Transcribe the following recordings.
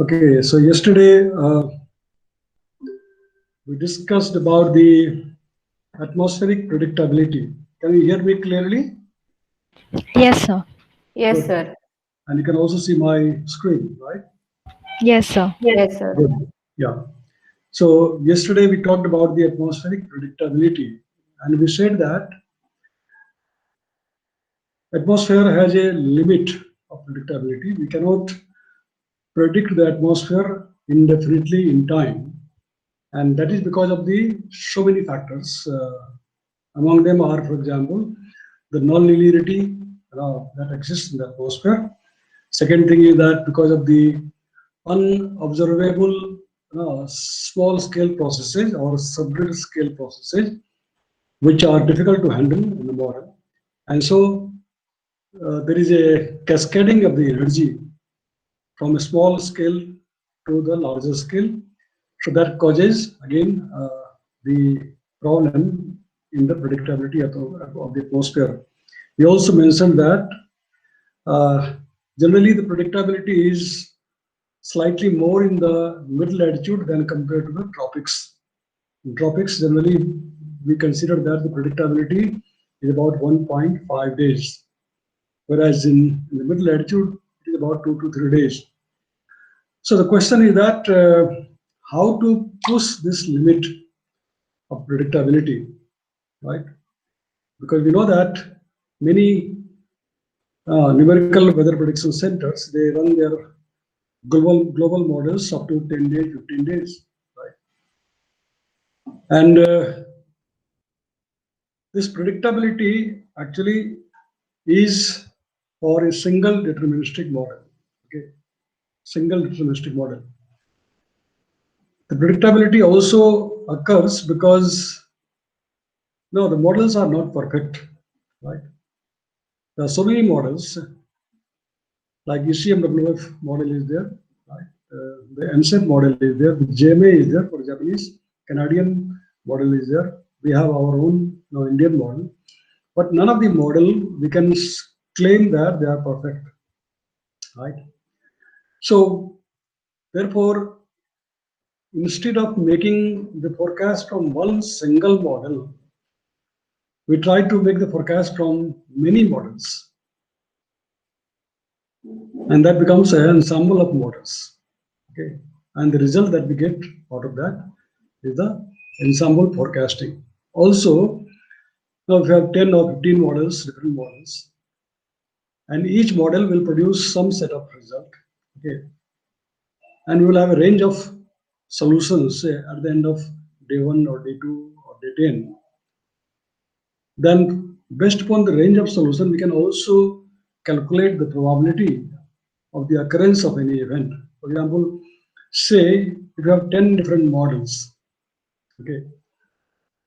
Okay, so yesterday we discussed about the atmospheric predictability. Can you hear me clearly? Yes, sir. Yes, Good. sir. And you can also see my screen, right? Yes, sir. Yes, sir. Good. Yeah. So yesterday we talked about the atmospheric predictability, and we said that atmosphere has a limit of predictability. We cannot predict the atmosphere indefinitely in time, and that is because of the so many factors. Among them are, for example, the nonlinearity that exists in the atmosphere. Second thing is that because of the unobservable small scale processes or subgrid scale processes, which are difficult to handle in the model. And so there is a cascading of the energy from a small scale to the larger scale. So that causes, again, the problem in the predictability of the atmosphere. We also mentioned that uh, generally the predictability is slightly more in the mid latitude than compared to the tropics. In tropics, generally, we consider that the predictability is about 1.5 days, whereas in the mid latitude, it is about 2 to 3 days. So the question is that how to push this limit of predictability, right? Because we know that many numerical weather prediction centers, they run their global models up to 10 days, 15 days, right? And this predictability actually is for a single deterministic model. Okay, single deterministic model. The predictability also occurs because no, the models are not perfect, right? There are so many models, like ECMWF model is there, right? The MSET model is there, the JMA is there for Japanese, Canadian model is there. We have our own Indian model, but none of the model we can claim that they are perfect, right? So therefore, instead of making the forecast from one single model, we try to make the forecast from many models, and that becomes an ensemble of models. Okay, and the result that we get out of that is the ensemble forecasting. Also, now if you have 10 or 15 models, different models, and each model will produce some set of result. Okay, and we will have a range of solutions, say, at the end of day 1 or day 2 or day 10. Then, based upon the range of solution, we can also calculate the probability of the occurrence of any event. For example, say if you have 10 different models, okay,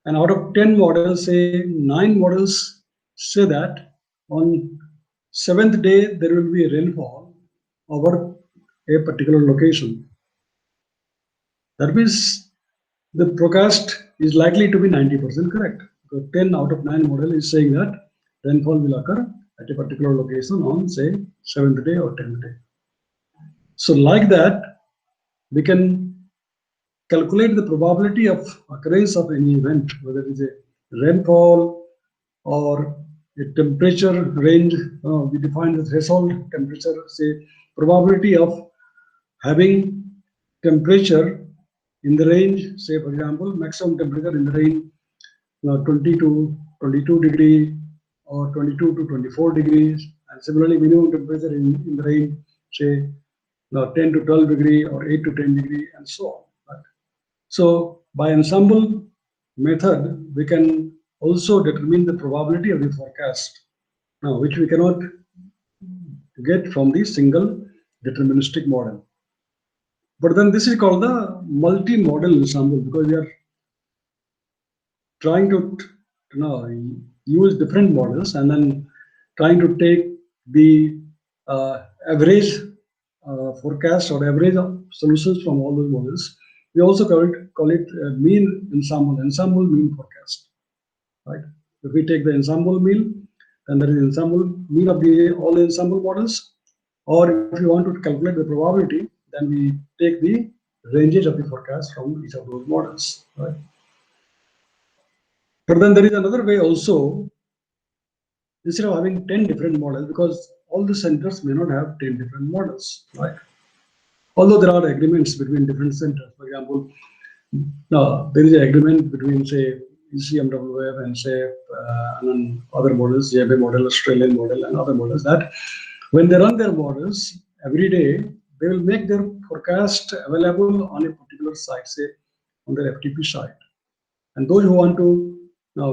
and out of 10 models, say 9 models say that on 7th day there will be a rainfall over a particular location. That means the forecast is likely to be 90% correct. So 10 out of 9 model is saying that rainfall will occur at a particular location on, say, 7th day or 10th day. So like that, we can calculate the probability of occurrence of any event, whether it is a rainfall or a temperature range. We define the threshold temperature, say probability of having temperature in the range, say for example, maximum temperature in the range 20 to 22 degree or 22 to 24 degrees, and similarly minimum temperature in the range, say 10 to 12 degree or 8 to 10 degree, and so on. Right? So by ensemble method, we can also determine the probability of the forecast, now which we cannot get from the single deterministic model. But then this is called the multi-model ensemble, because we are trying to use different models and then trying to take the average forecast or average of solutions from all those models. We also call it mean ensemble mean forecast, right? If we take the ensemble mean, then there is ensemble mean of the all the ensemble models, or if you want to calculate the probability, then we take the ranges of the forecast from each of those models, right? But then there is another way also, instead of having 10 different models, because all the centers may not have 10 different models, right? Although there are agreements between different centers. For example, there is an agreement between, say, ECMWF and, say, other models, JFA model, Australian model, and other models, that when they run their models every day, they will make their forecast available on a particular site, say on their FTP site. And those who want to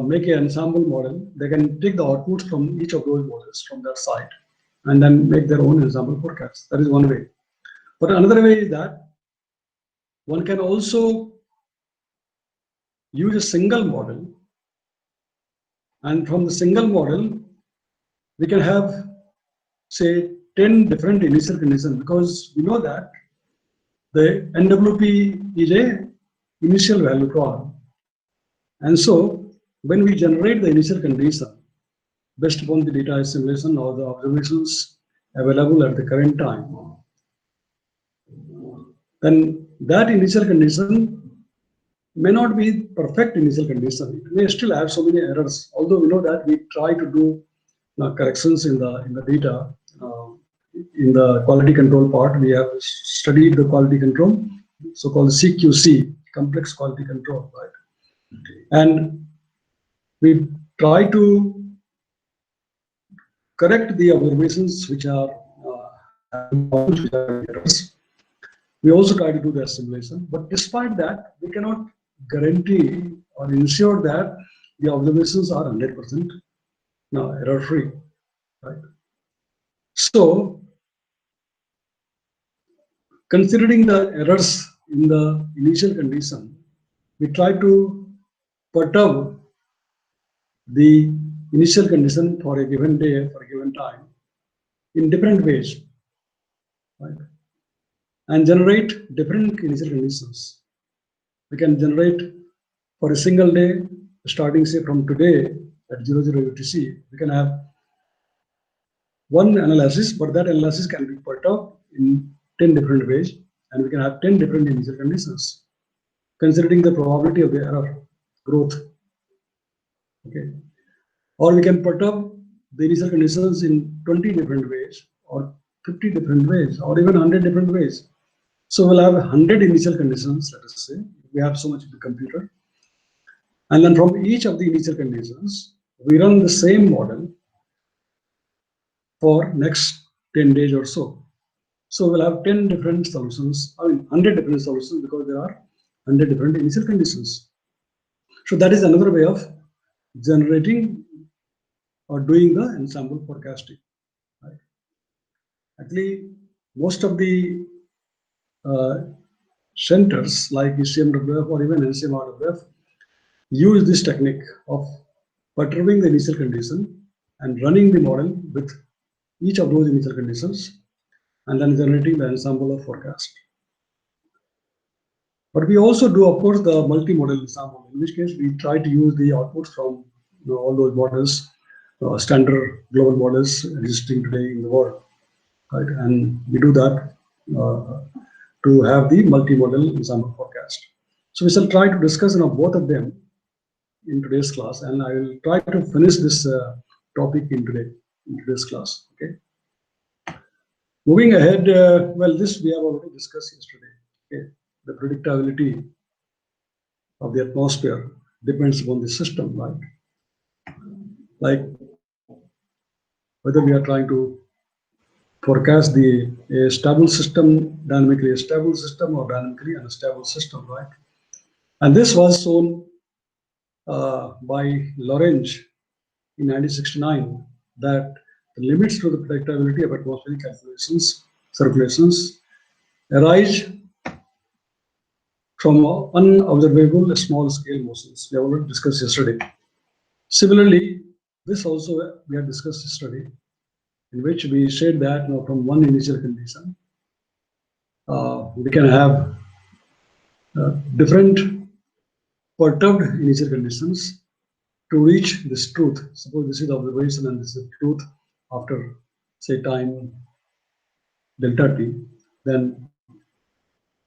make an ensemble model, they can take the outputs from each of those models from their site and then make their own ensemble forecast. That is one way. But another way is that one can also use a single model, and from the single model, we can have, say, 10 different initial conditions, because we know that the NWP is a initial value problem. And so when we generate the initial condition based upon the data assimilation or the observations available at the current time, then that initial condition may not be perfect initial condition. It may still have so many errors. Although we know that we try to do corrections in the data. In the quality control part, we have studied the quality control, so-called CQC, complex quality control, right? And we try to correct the observations which are errors. We also try to do the assimilation, but despite that, we cannot guarantee or ensure that the observations are 100% error-free, right? So, considering the errors in the initial condition, we try to perturb the initial condition for a given day, for a given time, in different ways, right? And generate different initial conditions. We can generate for a single day, starting, say, from today at 00 UTC, we can have one analysis, but that analysis can be perturbed in 10 different ways, and we can have 10 different initial conditions, considering the probability of the error growth. Okay. Or we can perturb the initial conditions in 20 different ways, or 50 different ways, or even 100 different ways. So we'll have 100 initial conditions, let us say, we have so much in the computer. And then from each of the initial conditions, we run the same model for next 10 days or so. So we'll have 10 different solutions, 100 different solutions, because there are 100 different initial conditions. So that is another way of generating or doing the ensemble forecasting, right? Actually, most of the centers like ECMWF or even NCMRWF use this technique of perturbing the initial condition and running the model with each of those initial conditions and then generating the ensemble of forecast. But we also do, of course, the multi-model ensemble, in which case we try to use the outputs from all those models, standard global models existing today in the world, right? And we do that to have the multi-model ensemble forecast. So we shall try to discuss both of them in today's class, and I will try to finish this topic in today's class. Okay. Moving ahead, well, this we have already discussed yesterday. Okay. The predictability of the atmosphere depends upon the system, right? Like whether we are trying to forecast a stable system, dynamically stable system, or dynamically unstable system, right? And this was shown by Lorentz in 1969, that the limits to the predictability of atmospheric circulations arise from unobservable small-scale motions. We have already discussed yesterday. Similarly, this also we have discussed yesterday, in which we said that from one initial condition, we can have different perturbed initial conditions to reach this truth. Suppose this is observation and this is truth after, say, time delta t, then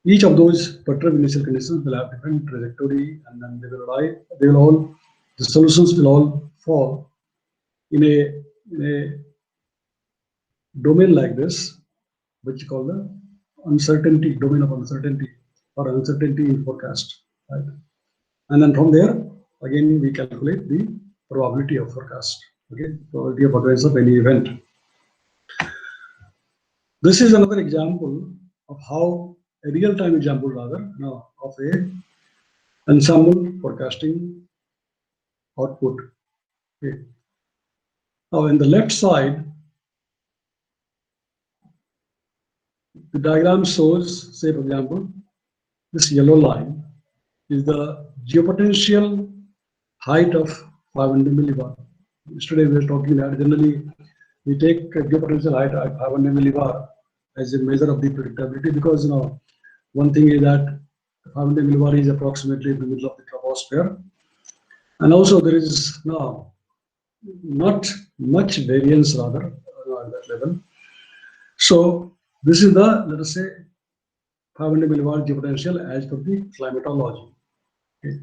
Each of those perturbed initial conditions will have different trajectory, and then they will all, the solutions will all fall in a domain like this, which you call the uncertainty, domain of uncertainty, or uncertainty in forecast, right? And then from there, again, we calculate the probability of forecast, okay, probability of occurrence of any event. This is another example of how a real-time example, rather, of a ensemble forecasting output. Okay. Now, in the left side, the diagram shows, say, for example, this yellow line is the geopotential height of 500 millibar. Yesterday we were talking that generally we take geopotential height at 500 millibar as a measure of the predictability, because one thing is that 500 millibar is approximately in the middle of the troposphere, and also there is now not much variance rather at that level. So this is the, let us say, 500 millibar geopotential as per the climatology. Okay.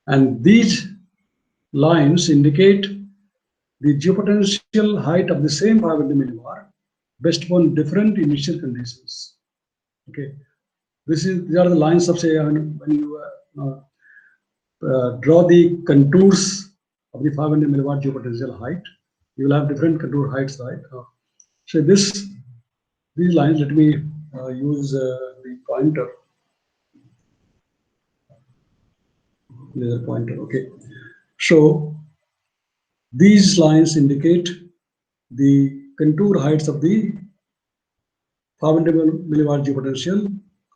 And these lines indicate the geopotential height of the same 500 millibar based upon different initial conditions. Okay, these are the lines of, say, when you draw the contours of the 500 millibar geopotential height, you will have different contour heights, right? So these lines, let me use the pointer. Laser pointer. Okay, so these lines indicate the contour heights of the 500 millibar geopotential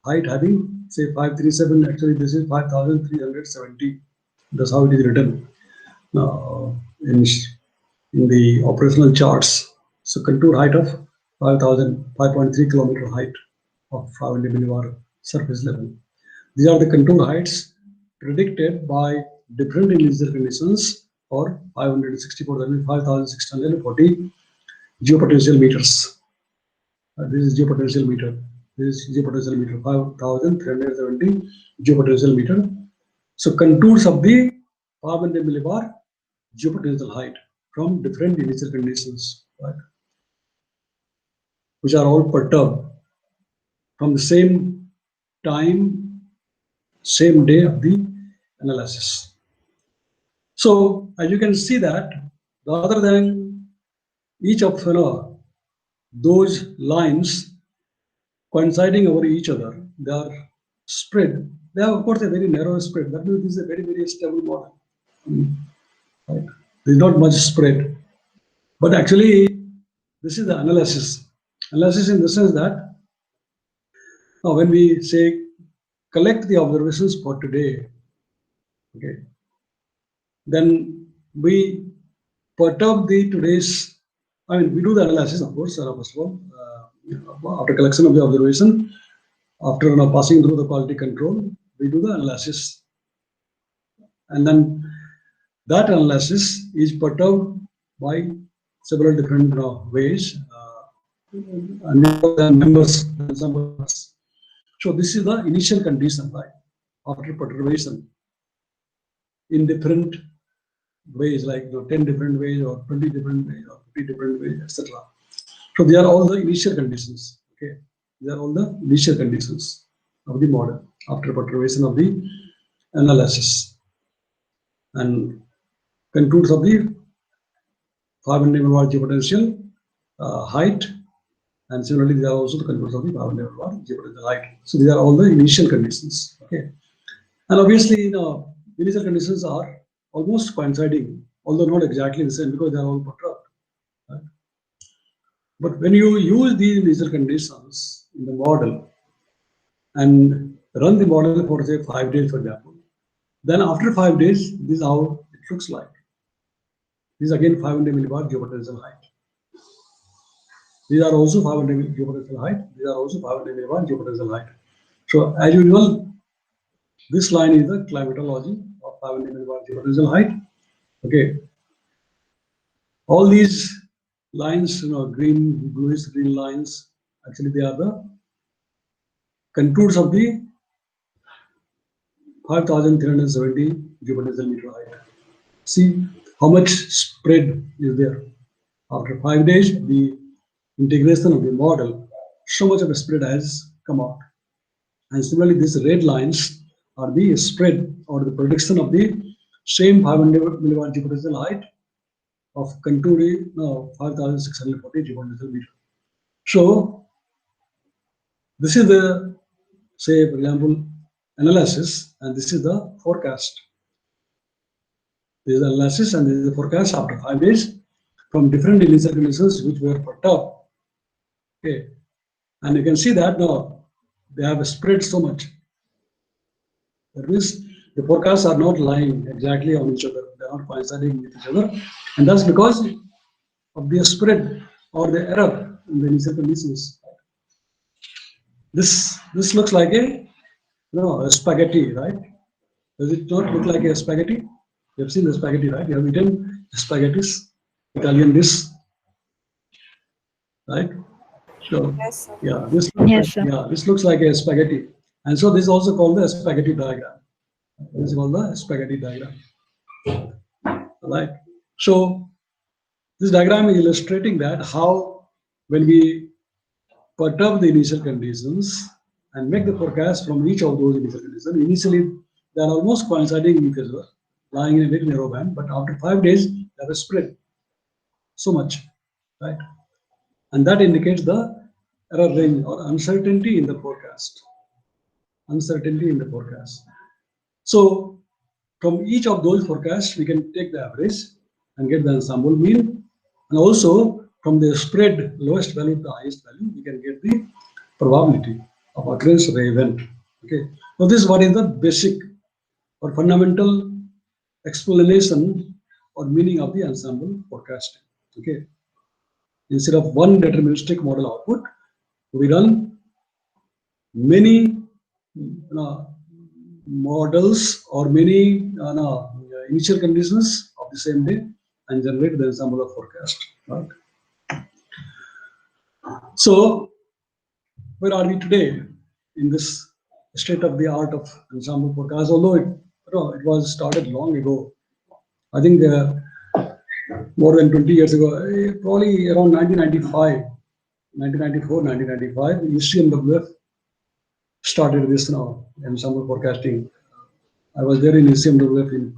height having, say, 537. Actually, this is 5,370. That's how it is written in the operational charts. So contour height of 5.3 kilometer height of 500 millibar surface level. These are the contour heights predicted by different initial conditions for 564, that means 5,640 geopotential meters. This is geopotential meter. This is geopotential meter, 5,370 geopotential meter. So contours of the 500 millibar geopotential height from different initial conditions, right, which are all perturbed from the same time, same day of the analysis. So as you can see that rather than each of those lines coinciding over each other, they are spread. They have, of course, a very narrow spread. That means this is a very, very stable model. Right? There is not much spread. But actually, this is the analysis. Analysis in the sense that when we say collect the observations for today, okay, then we perturb the today's, we do the analysis, of course, first of all, after collection of the observation, after passing through the quality control, we do the analysis. And then that analysis is perturbed by several different ways, and members. So this is the initial condition, right, after perturbation in different ways, like 10 different ways or 20 different ways or 50 different ways, etc. So they are all the initial conditions. Okay, they are all the initial conditions of the model after perturbation of the analysis, and contours of the 500 millibar geopotential height, and similarly these are also the contours of the 500 millibar geopotential height. So these are all the initial conditions. Okay, and obviously initial conditions are almost coinciding, although not exactly the same because they are all perturbed. Right? But when you use these initial conditions in the model and run the model for, say, 5 days, for example, then after 5 days, this is how it looks like. This is again 500 millibar geopotential height. These are also 500 geopotential height. These are also 500 millibar geopotential height. So as usual, this line is the climatology of 500 millibar geopotential height. Okay. All these lines, green, bluish green lines, actually they are the contours of the 5,370 geopotential meter height. See how much spread is there. After 5 days, the integration of the model, so much of a spread has come out. And similarly, these red lines are the spread or the prediction of the same 500 milliwatt geopotential height of Kanturi, 5,640 geopotential meter. So this is the, say, for example, analysis, and this is the forecast. This is the analysis and this is the forecast after 5 days from different initial conditions which were put up. Okay, and you can see that now they have spread so much. That means the forecasts are not lying exactly on each other; they are not coinciding with each other, and that's because of the spread or the error in the initial conditions. This looks like a spaghetti, right? Does it not look like a spaghetti? You have seen the spaghetti, right? You have eaten spaghettis, Italian dish, right? So Yes, sir. yeah, Yes, sir. this looks like a spaghetti, and so this is also called the spaghetti diagram. This is called the spaghetti diagram, right? So this diagram is illustrating that how when we perturb the initial conditions and make the forecast from each of those initial conditions, initially they are almost coinciding with each other, lying in a very narrow band, but after 5 days they have a spread so much, right? And that indicates the error range or uncertainty in the forecast. Uncertainty in the forecast. So from each of those forecasts, we can take the average and get the ensemble mean. And also from the spread lowest value to the highest value, we can get the probability of occurrence of the event. Okay. So this is what is the basic or fundamental explanation or meaning of the ensemble forecasting. Okay. Instead of one deterministic model output, we run many models or many initial conditions of the same day and generate the ensemble of forecast. Right. So where are we today in this state of the art of ensemble forecast? Although it was started long ago, I think more than 20 years ago, probably around 1995, 1994, 1995, ECMWF started this ensemble forecasting. I was there in ECMWF in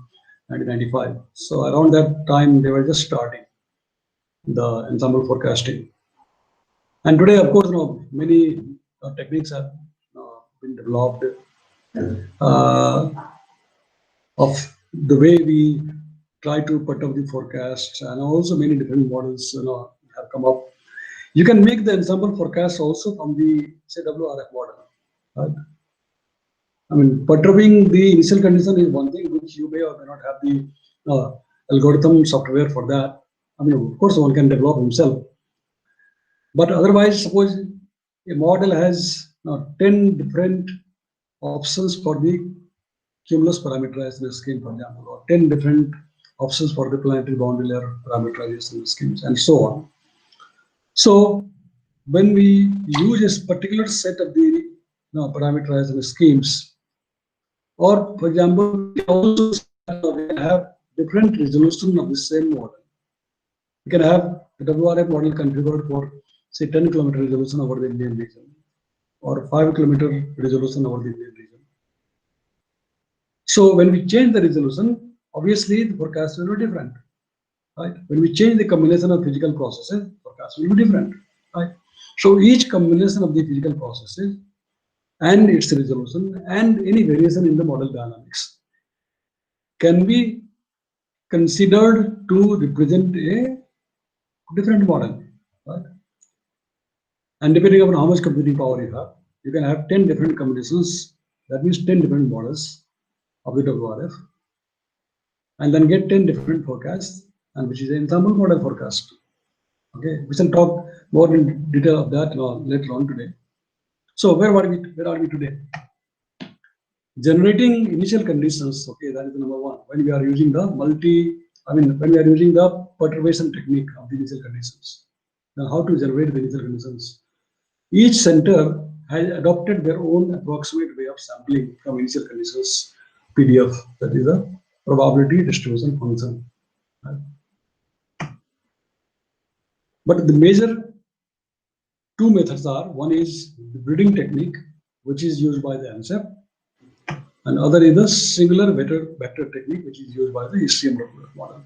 1995. So around that time, they were just starting the ensemble forecasting. And today, of course, many techniques have been developed of the way we try to put up the forecasts, and also many different models have come up. You can make the ensemble forecast also from the WRF model. Right? I mean, perturbing the initial condition is one thing which you may or may not have the algorithm software for that. I mean, of course, one can develop himself. But otherwise, suppose a model has 10 different options for the cumulus parameterization scheme, for example, or 10 different options for the planetary boundary layer parameterization schemes, and so on. So when we use a particular set of the parameterization schemes, or for example, we also have different resolution of the same model. We can have the WRF model configured for say 10 kilometer resolution over the Indian region, or 5 kilometer resolution over the Indian region. So when we change the resolution, obviously the forecast will be different, right? When we change the combination of physical processes, forecast will be different, right? So each combination of the physical processes and its resolution and any variation in the model dynamics can be considered to represent a different model, right? And depending upon how much computing power you can have 10 different combinations. That means 10 different models of the WRF, and then get 10 different forecasts, and which is an ensemble model forecast. Okay, we shall talk more in detail of that later on today. So where are we today? Generating initial conditions. Okay, that is the number one. When we are using the when we are using the perturbation technique of the initial conditions. Now, how to generate the initial conditions? Each center has adopted their own approximate way of sampling from initial conditions PDF, that is a probability distribution function. But the major two methods are, one is the breeding technique, which is used by the ANSEP, and other is the singular vector technique, which is used by the ECMWF model.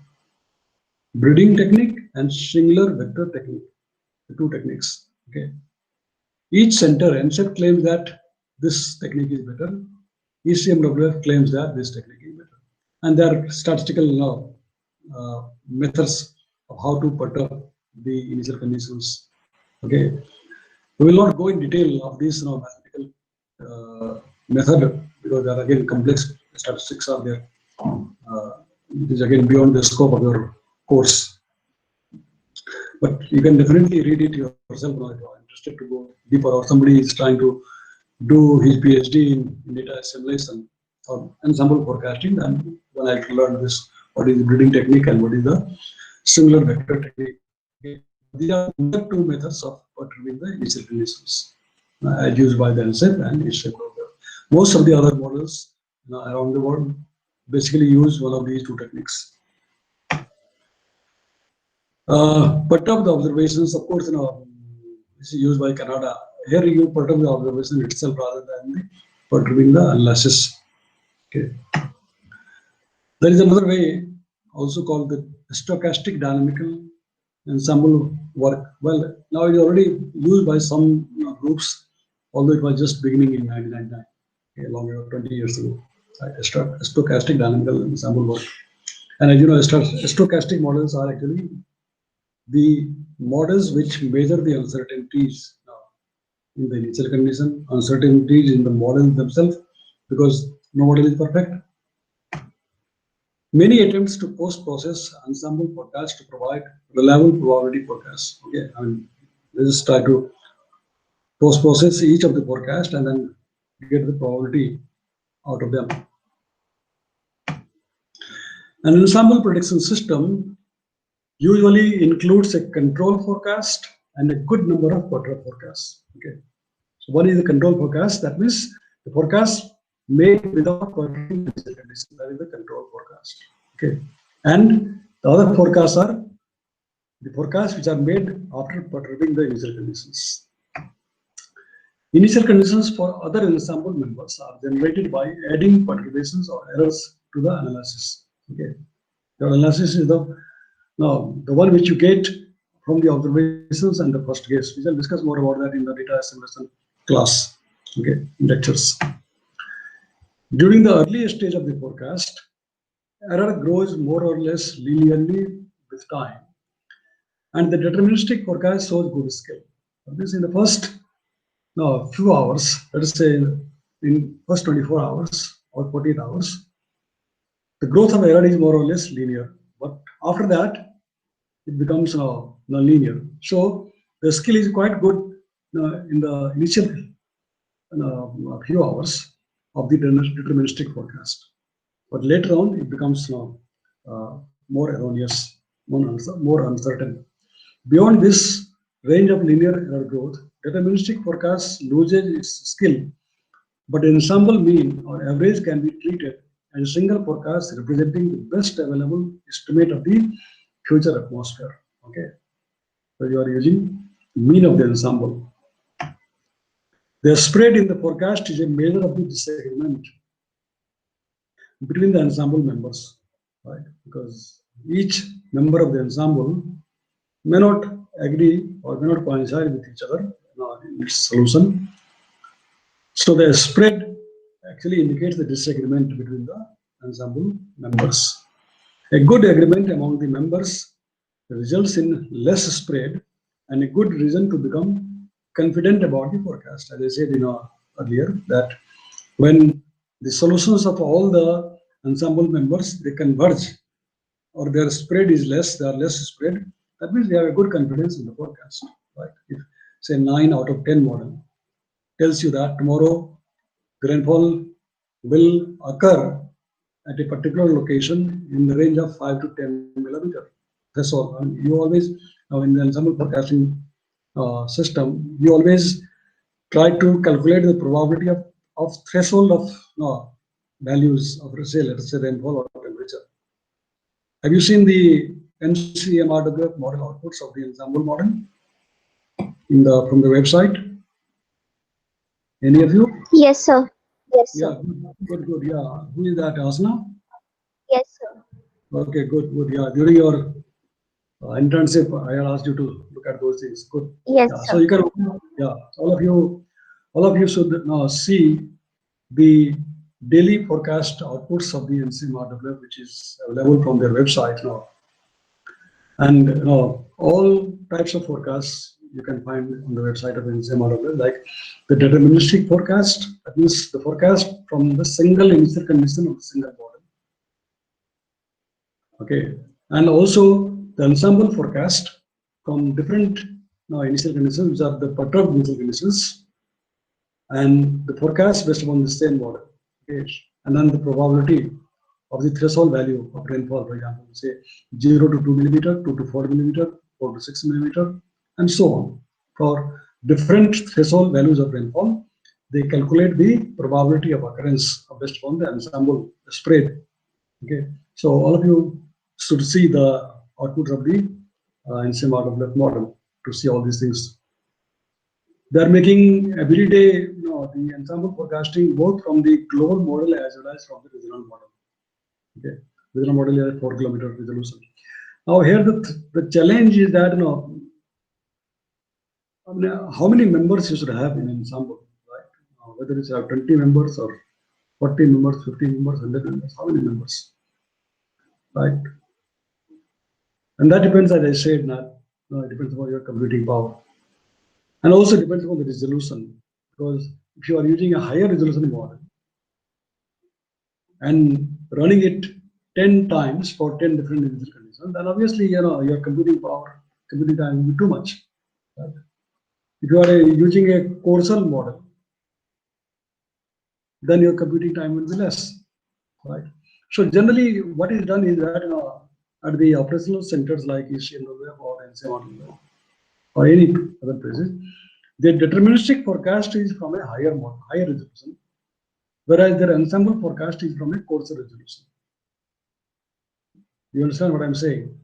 Breeding technique and singular vector technique, the two techniques. Okay. Each center, ANSEP claims that this technique is better. ECMWF claims that this technique is better. And there are statistical methods of how to perturb the initial conditions. Okay. We will not go in detail of this mathematical method, because there are again complex statistics are there. It is again beyond the scope of your course. But you can definitely read it yourself now if you are interested to go deeper, or somebody is trying to do his PhD in data assimilation or ensemble forecasting, and when I learn this, what is the breeding technique and what is the singular vector technique. Okay. These are the two methods of perturbing the initial conditions as used by the ANSEP and ECMWF. Most of the other models around the world basically use one of these two techniques. Perturb the observations, of course, this is used by Canada. Here you perturb the observation itself rather than the perturbing the analysis. Okay. There is another way, also called the stochastic dynamical ensemble work. Well, now it is already used by some groups, although it was just beginning in 1999, okay, longer 20 years ago. Stochastic dynamical ensemble work. And as you know, stochastic models are actually the models which measure the uncertainties in the initial condition, uncertainties in the models themselves, because no model is perfect. Many attempts to post-process ensemble forecasts to provide reliable probability forecasts. Okay, I mean, let's just try to post-process each of the forecast and then get the probability out of them. An ensemble prediction system usually includes a control forecast and a good number of perturb forecasts. Okay, so what is the control forecast? That means the forecast made without perturbing the initial condition. That is the control forecast. Okay, and the other forecasts are the forecasts which are made after perturbing the initial conditions. Initial conditions for other ensemble members are generated by adding perturbations or errors to the analysis. Okay, the analysis is the one which you get from the observations and the first guess. We shall discuss more about that in the data assimilation class. Okay, lectures. During the early stage of the forecast, error grows more or less linearly with time, and the deterministic forecast shows good skill. This in the first few hours, let us say in first 24 hours or 48 hours, the growth of error is more or less linear, but after that it becomes non-linear. So the skill is quite good in the initial few hours of the deterministic forecast, but later on it becomes more erroneous, more uncertain. Beyond this range of linear error growth, deterministic forecast loses its skill, but ensemble mean or average can be treated as a single forecast representing the best available estimate of the future atmosphere. Okay, so you are using mean of the ensemble. The spread in the forecast is a measure of the disagreement between the ensemble members, right? Because each member of the ensemble may not agree or may not coincide with each other in its solution. So the spread actually indicates the disagreement between the ensemble members. A good agreement among the members results in less spread and a good reason to become confident about the forecast. As I said earlier, that when the solutions of all the ensemble members, they converge or their spread is less, they are less spread, that means they have a good confidence in the forecast. Right? If say 9 out of 10 model tells you that tomorrow the rainfall will occur at a particular location in the range of 5 to 10 millimeter. That's all. You always, in the ensemble forecasting system, you always try to calculate the probability of threshold of values of, let's say rainfall or temperature. Have you seen the NCMRWF model outputs of the ensemble model from the website? Any of you? Yes, sir. Yes, sir. Yeah, good. Yeah, who is that, Asna? Yes, sir. Okay, good. Yeah, during your internship, I had asked you to look at those things. Good. Yes, Yeah, sir. so you can, yeah, all of you should now see the daily forecast outputs of the NCMRWF, which is available from their website now. And all types of forecasts you can find on the website of NCMRWF, like the deterministic forecast, that means the forecast from the single initial condition of the single model. Okay, and also the ensemble forecast from different initial conditions, which are the perturbed initial conditions, and the forecast based upon the same model. Okay, and then the probability of the threshold value of rainfall, for example, say 0 to 2 millimeter, 2 to 4 millimeter, 4 to 6 millimeter, and so on. For different threshold values of rainfall, they calculate the probability of occurrence based upon the ensemble spread. Okay, so all of you should see the output of the NCMRWF model to see all these things. They are making every day the ensemble forecasting both from the global model as well as from the regional model. Okay, regional model is 4 kilometer resolution. Now here the challenge is that how many members you should have in an ensemble, right? Whether it's have 20 members or 40 members, 50 members, 100 members, how many members, right? And that depends, as I said, it depends upon your computing power, and also depends upon the resolution. Because if you are using a higher resolution model and running it 10 times for 10 different initial conditions, then obviously your computing time will be too much. Right? If you are using a Corsal model, then your computing time will be less. Right? So generally, what is done is that at the operational centers like ECMWF or NCMRWF or any other places, the deterministic forecast is from a higher resolution, whereas their ensemble forecast is from a coarser resolution. You understand what I'm saying?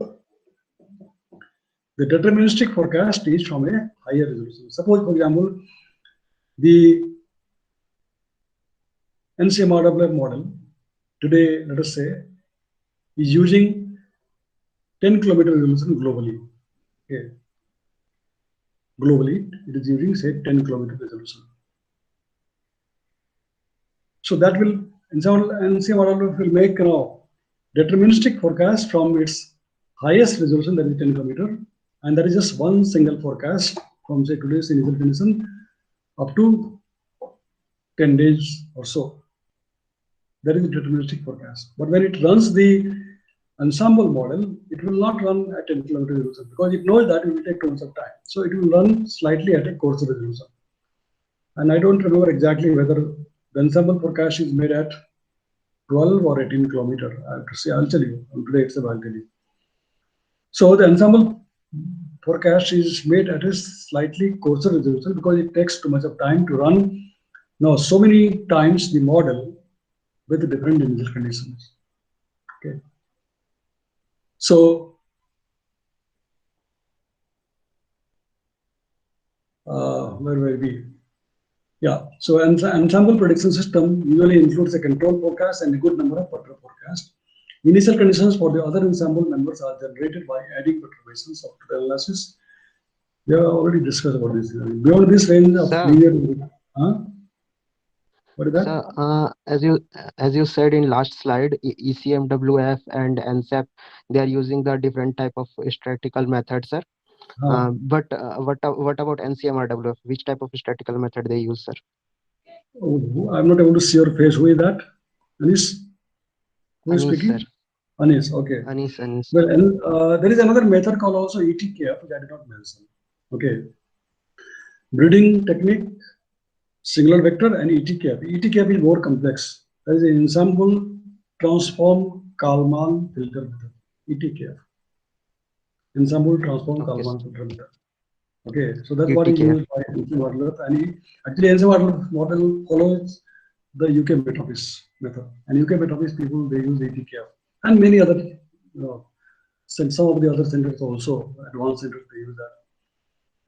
The deterministic forecast is from a higher resolution. Suppose, for example, the NCMRWF model today, let us say, is using 10 kilometer resolution globally. Okay. Globally, it is using, say, 10 kilometer resolution. So that will, NCMRWF will make deterministic forecast from its highest resolution, that is 10 kilometer, and that is just one single forecast from, say, today's initial condition up to 10 days or so. That is the deterministic forecast. But when it runs the ensemble model, it will not run at 10 kilometer resolution because it knows that it will take too much of time. So it will run slightly at a coarser resolution. And I don't remember exactly whether the ensemble forecast is made at 12 or 18 kilometer. I have to say, I'll tell you. Today itself, I'll tell you. So the ensemble forecast is made at a slightly coarser resolution because it takes too much of time to run so many times the model with the different initial conditions. Okay. So where were we? Yeah. So ensemble prediction system usually includes a control forecast and a good number of perturb forecasts. Initial conditions for the other ensemble members are generated by adding perturbations of the analysis. We have already discussed about this. Beyond this range of linear, what is that? So, as you said in last slide, ECMWF and NCEP, they are using the different type of statistical methods, sir. But what about NCMRWF? Which type of statistical method they use, sir? Oh, I'm not able to see your face. Who is that? Anis? Who is speaking? Sir. Anis, okay. Anis. Well, there is another method called also ETKF, which I did not mention. Okay. Breeding technique, singular vector, and ETKF. ETKF is more complex. That is an ensemble transform Kalman filter method. ETKF. Ensemble transform Kalman filter method. Okay, so that's what is ETKF. used by NC Waterworth, and actually NC Waterworth model follows the UK Met Office method, and UK Met Office people they use ETKF, and many other, some of the other centers also, advanced centers they use that.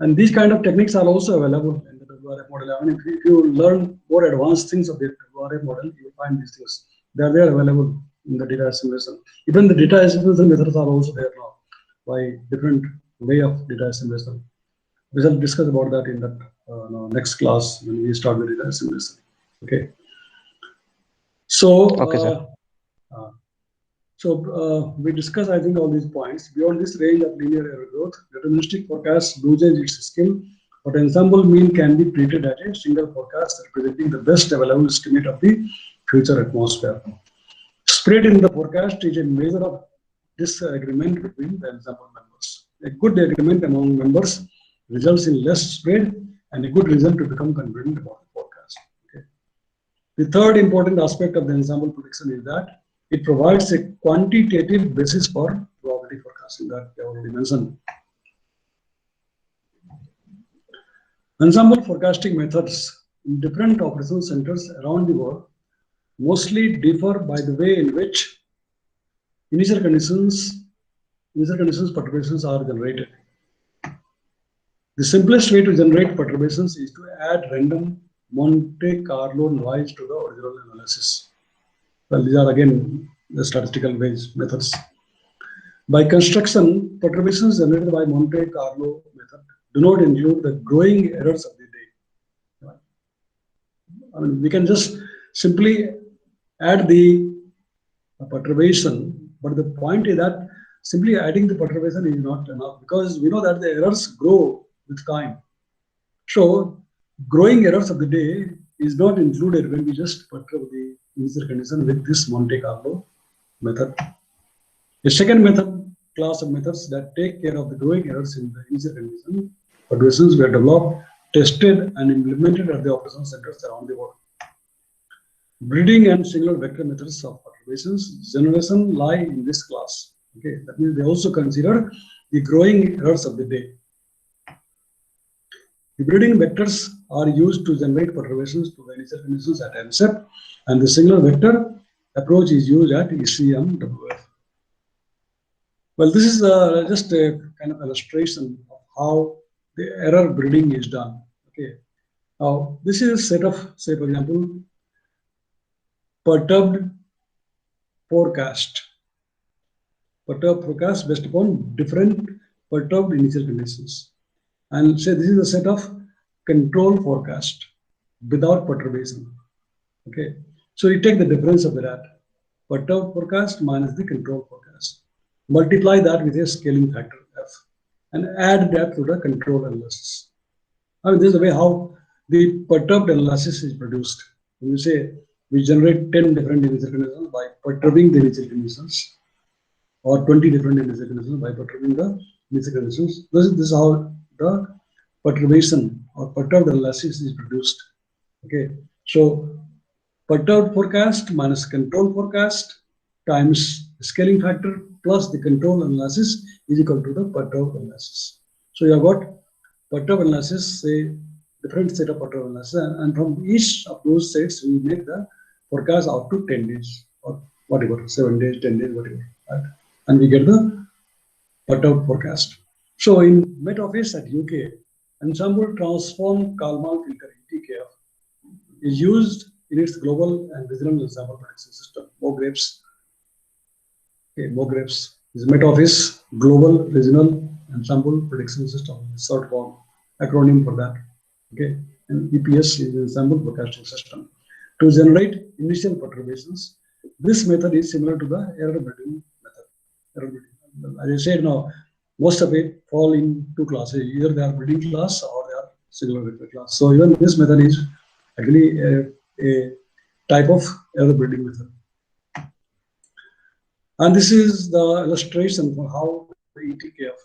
And these kind of techniques are also available in the WRF model. I mean, if you learn more advanced things of the WRF model, you will find these things. They are there available in the data assimilation. Even the data assimilation methods are also there now by different way of data assimilation. We shall discuss about that in that next class when we start the data assimilation. Okay. So, Okay, sir. We discuss, I think, all these points. Beyond this range of linear error growth, deterministic forecast loses its skill, but ensemble mean can be treated as a single forecast representing the best available estimate of the future atmosphere. Spread in the forecast is a measure of disagreement between the ensemble members. A good agreement among members results in less spread and a good reason to become confident about the forecast. Okay. The third important aspect of the ensemble prediction is that it provides a quantitative basis for probability forecasting that I already mentioned. Ensemble forecasting methods in different operational centers around the world mostly differ by the way in which initial conditions perturbations are generated. The simplest way to generate perturbations is to add random Monte Carlo noise to the original analysis. Well, these are again the statistical methods. By construction, perturbations generated by Monte Carlo method do not include the growing errors of the day. I mean, we can just simply add the perturbation, but the point is that simply adding the perturbation is not enough because we know that the errors grow with time. So, growing errors of the day is not included when we just perturb the initial condition with this Monte Carlo method. A second class of methods that take care of the growing errors in the initial condition perturbations were developed, tested, and implemented at the operational centers around the world. Breeding and singular vector methods of perturbations generation lie in this class. Okay, that means they also consider the growing errors of the day. The breeding vectors are used to generate perturbations to the initial conditions at NCEP, and the singular vector approach is used at ECMWF. Well, this is just a kind of illustration of how the error breeding is done. Okay, now this is a set of, say for example, perturbed forecast based upon different perturbed initial conditions. And say this is a set of control forecast without perturbation. Okay, so you take the difference of that perturbed forecast minus the control forecast, multiply that with a scaling factor f, and add that to the control analysis. I mean, this is the way how the perturbed analysis is produced. When you say we generate 10 different initial conditions by perturbing the initial conditions, or 20 different initial conditions by perturbing the initial conditions. This is how the perturbation or perturbed analysis is produced. Okay, so perturbed forecast minus control forecast times scaling factor plus the control analysis is equal to the perturbed analysis. So you have got perturbed analysis, say different set of perturbed analysis, and from each of those sets we make the forecast out to 10 days or whatever, 7 days, 10 days, whatever, right? And we get the perturbed forecast. So in Met Office at UK, ensemble transform Kalman filter ETKF is used in its global and regional ensemble prediction system, MOGREPS. Okay, MOGREPS is Met Office Global Regional Ensemble Prediction System, short form acronym for that. Okay, and EPS is Ensemble Forecasting System. To generate initial perturbations, this method is similar to the error breeding method. As I said now, most of it fall in two classes. Either they are breeding class or they are singular vector class. So even this method is actually a type of error breeding method. And this is the illustration for how the ETKF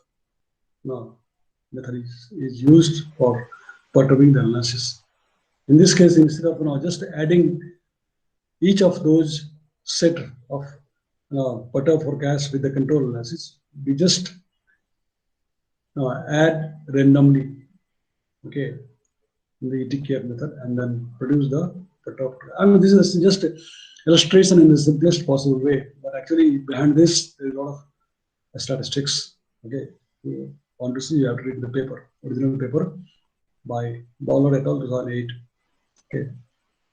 method is used for perturbing the analysis. In this case, instead of just adding each of those set of perturbed forecasts with the control analysis, we just add randomly okay, in the ETKF method, and then produce the cutoff. I mean, this is just illustration in the simplest possible way, but actually behind this there is a lot of statistics. Okay, you want to see, you have to read the paper, original paper by Bowler et al. 2008. Okay,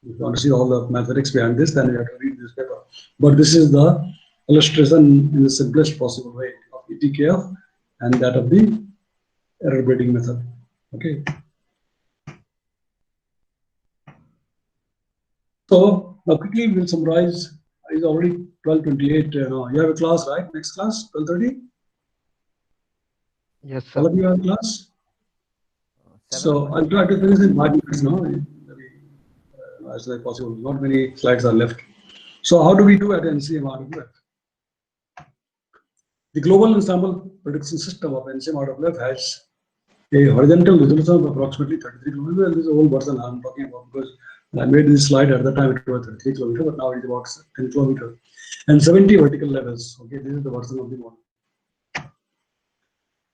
if you want to see all the mathematics behind this, then you have to read this paper. But this is the illustration in the simplest possible way of ETKF and that of the error blading method. Okay. So now quickly we'll summarize. It's already 12:28. You have a class, right? Next class, 12:30. Yes, All sir. of you have a class. So I'll try to finish in 5 minutes now, maybe as much as possible. Not many slides are left. So how do we do at NCM RWF? The global ensemble prediction system of NCM RWF has a horizontal resolution of approximately 33 kilometers. And this is the whole version I'm talking about, because when I made this slide at the time it was 33 kilometers, but now it's about 10 kilometers and 70 vertical levels. Okay, this is the version of the model.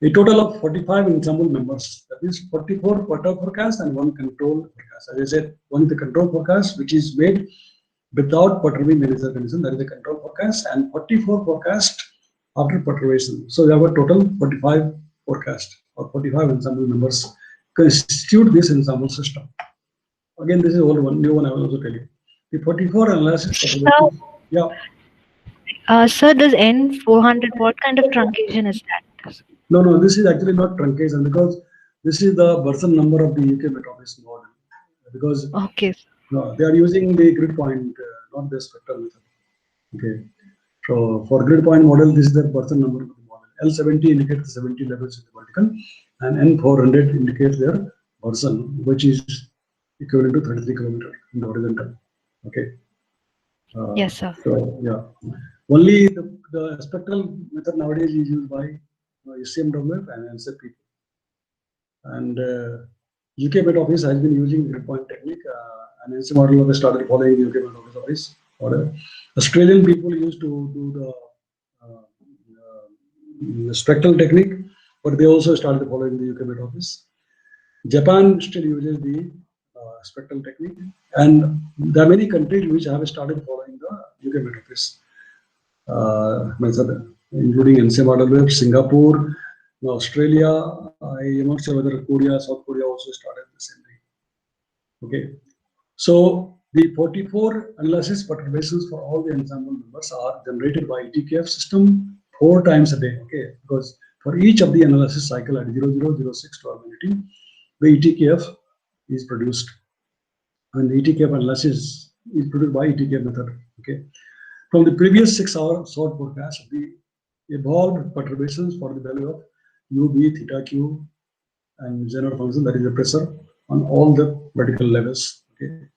A total of 45 ensemble members, that is 44 quarter forecast and 1 control forecast. As I said, one is the control forecast, which is made without perturbing any condition, that is the control forecast, and 44 forecast after perturbation. So we have a total 45 forecast or 45 ensemble members constitute this ensemble system. Again, this is all one new one I will also tell you. The 44 analysis. Yeah. Sir, this N400, what kind of truncation is that? No, this is actually not truncation, because this is the version number of the UK Met Office model. Because Okay. no, they are using the grid point, not the spectral method. Okay. So for grid point model, this is the version number of the model. L70 indicates the 70 levels in the vertical, and N400 indicates their version, which is equivalent to 33 kilometers in the horizontal. Okay. Yes, sir. So yeah, only the spectral method nowadays is used by ECMWF and NCEP people. And UK Met Office has been using grid point technique, and NCEP model has started following UK Met Office order. Australian people used to do the spectral technique, but they also started following the UK Met Office. Japan still uses the spectral technique, and there are many countries which have started following the UK Met Office method, including NCMRWF, Singapore, Australia. I am not sure whether Korea, South Korea also started the same thing. Okay, so the 44 analysis perturbations for all the ensemble members are generated by ETKF system 4 times a day. Okay, because for each of the analysis cycle at 0006 12 minute, the ETKF is produced, and the ETKF analysis is produced by ETKF method. Okay, from the previous 6-hour short forecast, the evolved perturbations for the value of U, V, theta, Q, and Zener function, that is the pressure on all the vertical levels. Okay,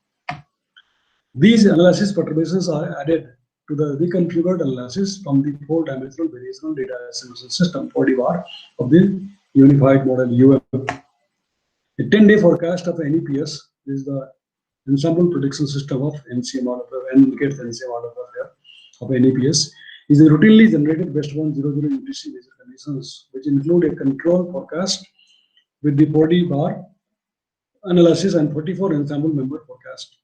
these analysis perturbations are added to the reconfigured analysis from the 4-dimensional variational data assimilation system 4D-bar of the unified model UM. A 10-day forecast of NEPS is the ensemble prediction system of NCM and indicates the NCM of NEPS is routinely generated based on 00 UTC major conditions, which include a control forecast with the 4D-bar analysis and 44 ensemble member forecast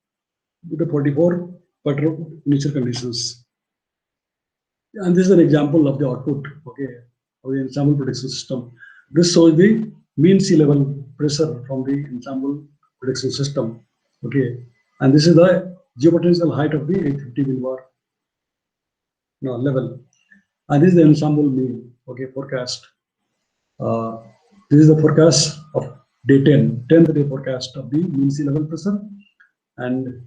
with the 44 perturbed initial conditions. And this is an example of the output, okay, of the ensemble prediction system. This shows the mean sea level pressure from the ensemble prediction system, okay, and this is the geopotential height of the 850 millibar level, and this is the ensemble mean, okay, forecast. This is the forecast of day 10th day forecast of the mean sea level pressure, and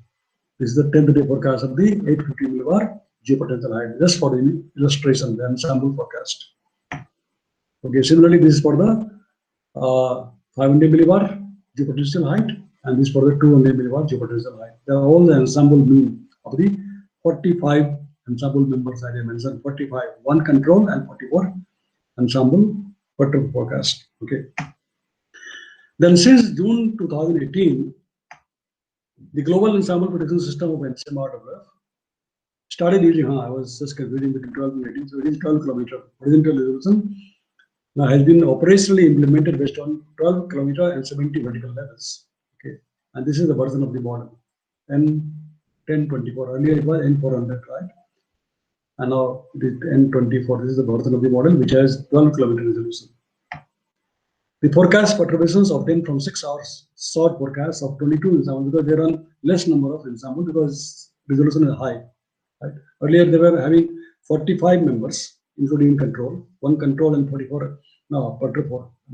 this is the 10th day forecast of the 850 millibar geopotential height, just for the illustration, the ensemble forecast. Okay, similarly, this is for the 500 millibar geopotential height, and this for the 200 millibar geopotential height. They are all the ensemble mean of the 45 ensemble members, as I mentioned, 45, 1 control and 44 ensemble perturbed forecast. Okay. Then since June 2018, the global ensemble prediction system of NCMRWF started using, I was just confusing between 12 and 18, so it is 12 kilometer horizontal resolution now has been operationally implemented based on 12 kilometer and 70 vertical levels. Okay, and this is the version of the model N1024. Earlier it was N400, right? And now it is N24. This is the version of the model which has 12 kilometer resolution. The forecast perturbations obtained from 6 hours short forecast of 22 ensemble, because there are less number of ensemble because resolution is high. Right? Earlier they were having 45 members, including control, one control and 44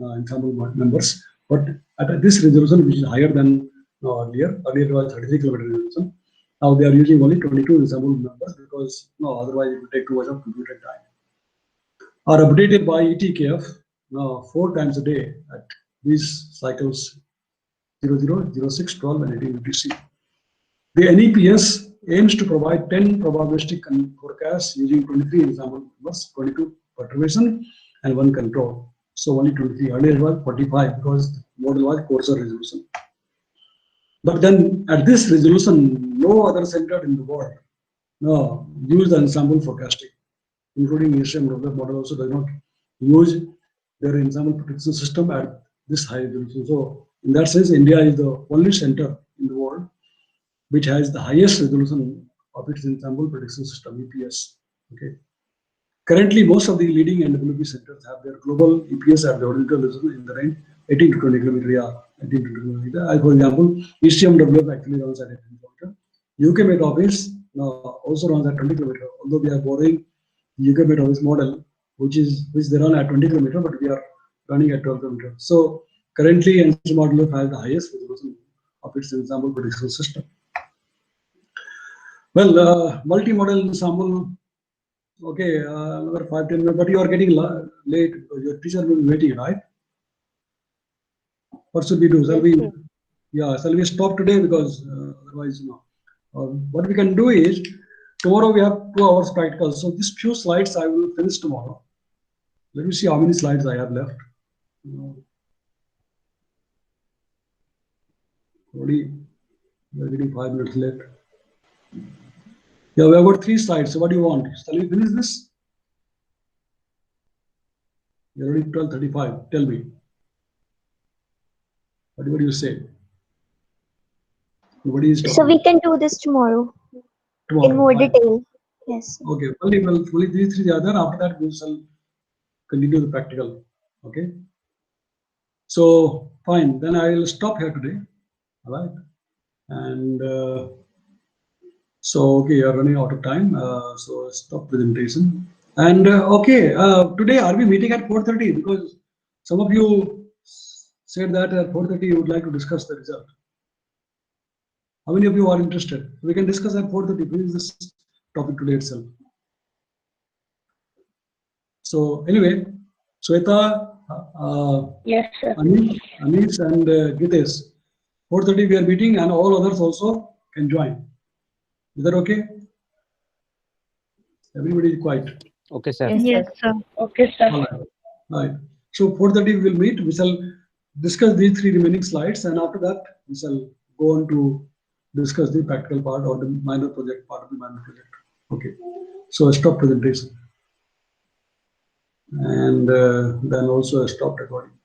ensemble members. But at this resolution, which is higher than earlier it was 33 kilometer resolution. Now they are using only 22 ensemble members because otherwise it will take too much of computer time. Are updated by ETKF 4 times a day at these cycles 00, 06, 12, and 18 UTC. The NEPS aims to provide 10 probabilistic forecasts using 23 ensemble members, 22 perturbation, and 1 control. So only 23. Earlier it was 45 because the model was coarser resolution. But then at this resolution, no other center in the world use the ensemble forecasting, including ECM model also does not use their ensemble prediction system at this high resolution. So in that sense, India is the only center in the world which has the highest resolution of its ensemble prediction system, EPS. Okay. Currently, most of the leading NWP centers have their global EPS at the horizontal resolution in the range 18 to 20 kilometer. Yeah, 18 to 20 kilometer. For example, ECMWF actually runs at 18 kilometer. UK Met Office also runs at 20 kilometer. Although we are borrowing UK Met Office model, which they run at 20 kilometer, but we are running at 12 kilometer. So currently, NCMWF has the highest resolution of its ensemble prediction system. Well, multi-model ensemble. Okay, another 5-10 minutes, but you are getting late. Your teacher will be waiting, right? What should we do? Shall we stop today? Because otherwise, what we can do is, tomorrow we have 2 hours practical. So these few slides I will finish tomorrow. Let me see how many slides I have left. Already, we are getting 5 minutes late. Yeah, we have got 3 slides. So what do you want? Shall we finish this? You're already 12:35. Tell me. What do you say? Nobody is talking. So we can do this tomorrow in more detail. Yes. Okay. Only these 3 are there. After that, we shall continue the practical. Okay. So fine. Then I will stop here today. All right. And so okay, you are running out of time. So stop presentation. And okay, today are we meeting at 4:30? Because some of you said that at 4:30 you would like to discuss the result. How many of you are interested? We can discuss at 4:30. Please, this topic today itself. So anyway, Sweta, Yes, sir. Anish and Gitesh, 4:30 we are meeting, and all others also can join. Is that okay? Everybody is quiet. Okay, sir. Yes, sir. Okay, sir. All right. So 4:30 we will meet. We shall discuss these 3 remaining slides, and after that we shall go on to discuss the practical part or the minor project part of the minor project. Okay. So stop presentation, and then also stop recording.